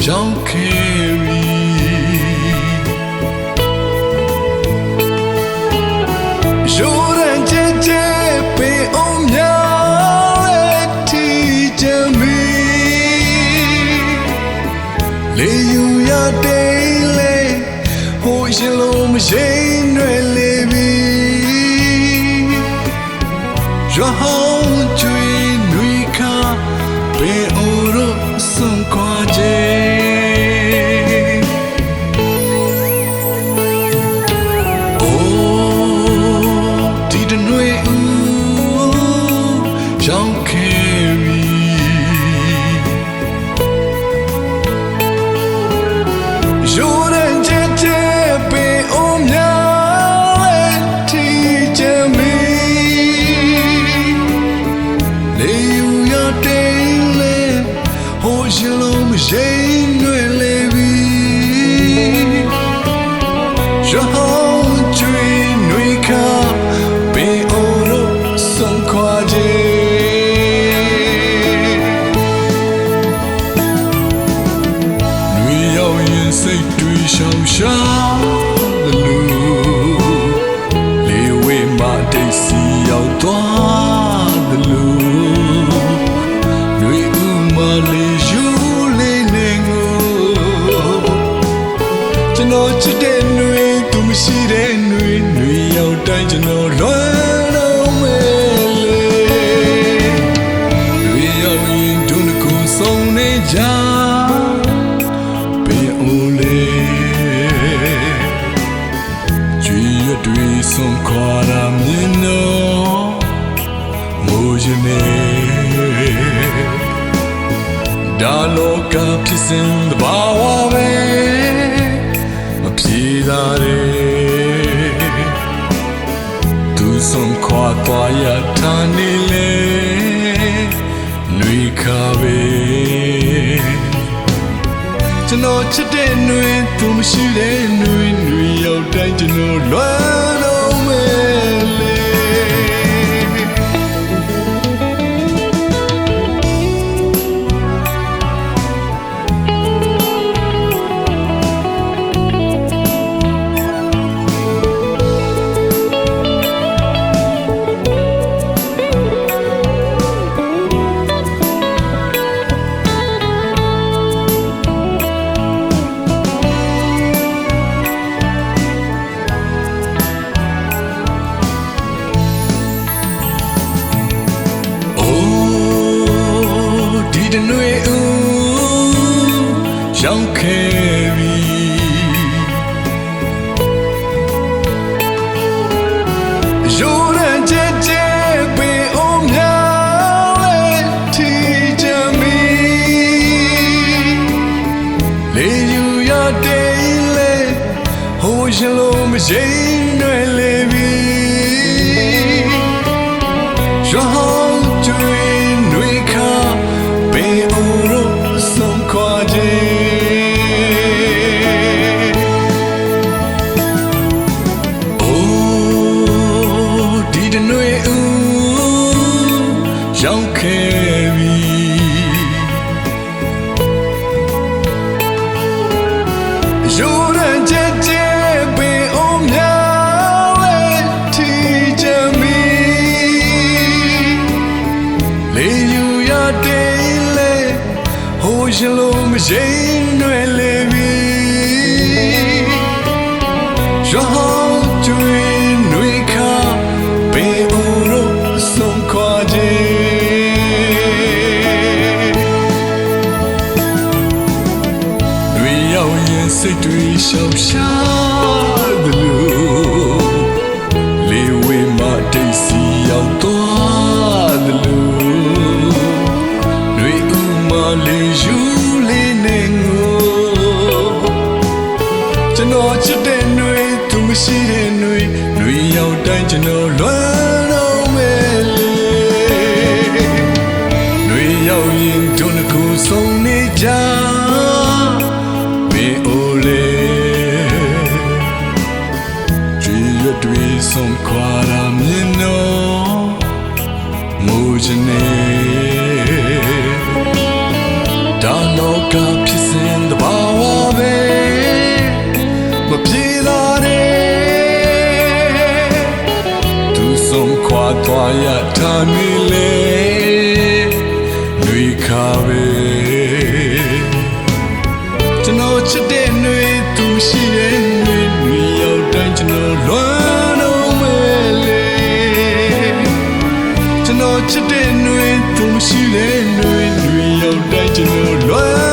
ရောက်ခဲ့ပြီရိုးရန်ကြဲကြဲပင်အောင်များရဲ့တီချင်ပြီလေယူရတဲ့လေဟိုရှင်လုံးမရှိရွယ်လေပြီရွာဟောင်းကျွေးနွေခါပင်အိုရဆုံးခွာကြရောက်ခဲ့ပြီရိုးရန်ကြဲကြဲပင်အောင်များရဲ့တီချင်ပြီလေယူရတဲ့လေဟိုရှင်လုံးမရှိရွယ်လေပြီရွာဟောင်းကျွေးနွေခါပင်အိုရဆုံးခွာကြစိတ်တွေရှောင်ရှားလို့လေဝေးမတိတ်စီရောက်သွားတယ်လို့လူဦးမလေးယူလေးနေကိုကျွန်တော်ချစ်တဲ့နှွေသူမရှိတဲ့နှွေရောက်တိုင်းကျွန်တော်လွမ်းတော့မယ်လေရောက်ရင်ဒုနကိုဆုံးနေကြတွေဆုံးခွာရမြင်တော့မိုးရင်နေဒါလောကဖြစ်စဉ်တဘာဝပဲမပြေသာတဲ့သူဆုံးခွာသွားရတာနေလေနှွေခါပဲကျွန်တော်ချစ်တဲ့နှွေသူမရှိတဲ့နှွေရောက်တိုင်းကျွန်တော်လွမ်းတော့မယ်လေရောက်ခဲ့ပြီရိုးရန်ကြဲကြဲပင်အောင်များရဲ့တီချင်ပြီလေယူရတဲ့လေဟိုရှင်လုံးမရှိရွယ်လေပြီရွာဟောင်းကျွေးနွေခါပင်အိုရဆုံးခွာကြရောက်ခဲ့ပြီရိုးရန်ကြဲကြဲပင်အောင်များရဲ့တီချင်ပြီလေယူရတဲ့လေဟိုရှင်လုံးမရှိရွယ်လေပြီရွာဟောင်းကျွေးနွေခါပင်အိုရဆုံးခွာကြစိတ်တွေရှောင်ရှားတယ်လို့လေဝေးမတိတ်စီရောက်သွားတယ်လို့လူဦးမလေးယူလေးနေကိုကျွန်တော်ချစ်တဲ့နှွေသူမရှိတဲ့နှွေရောက်တိုင်းကျွန်တော်လွမ်းတော့မယ်လေရောက်ရင်ဒုနကိုဆုံးနေကြတွေဆုံးခွာရမြင်တော့မိုးချနေဒါလောကဖြစ်စဉ် ပြေသာတယ်သူဆုံးခွာသွားရထားနေလေတွေခါပဲကျွန်တော်ချစ်တဲ့နှွေသူရှိရဲ့နှွေရောက်တိုင်းကျွန်တော်လွမ်းတော့မယ်လေကျွန်တော်ချစ်တဲ့နှွေသူရှိတဲ့နှွေရောက်တိုင်းကျွန်တော်လွမ်း